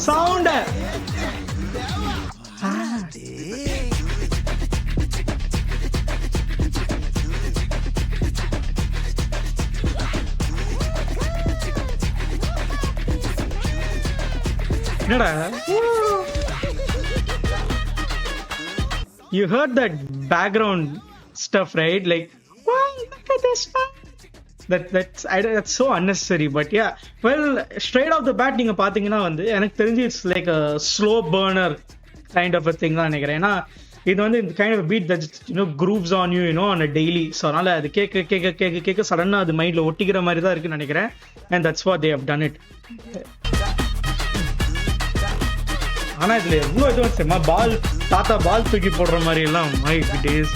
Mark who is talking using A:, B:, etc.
A: Sound என்னடா you heard that background stuff, right? Like, wow, look at this one. That's so unnecessary, but yeah, well, straight off the bat நீங்க பாத்தீங்கன்னா வந்து எனக்கு தெரிஞ்சு it's like a slow burner kind of a thing தான் நினைக்கிறேன். ஏன்னா இது வந்து இந்த kind of a beat that grooves on you, on a daily. So அதனால அது கேட்க சடனா அது மைண்ட்ல ஒட்டிக்கிற மாதிரி தான் இருக்குன்னு நினைக்கிறேன். And that's what they have done it. ஆனா இதுல எவ்வளவு இது தெரியுமா, தாத்தா பால் தூக்கி போடுற மாதிரி எல்லாம் மை டேஸ்.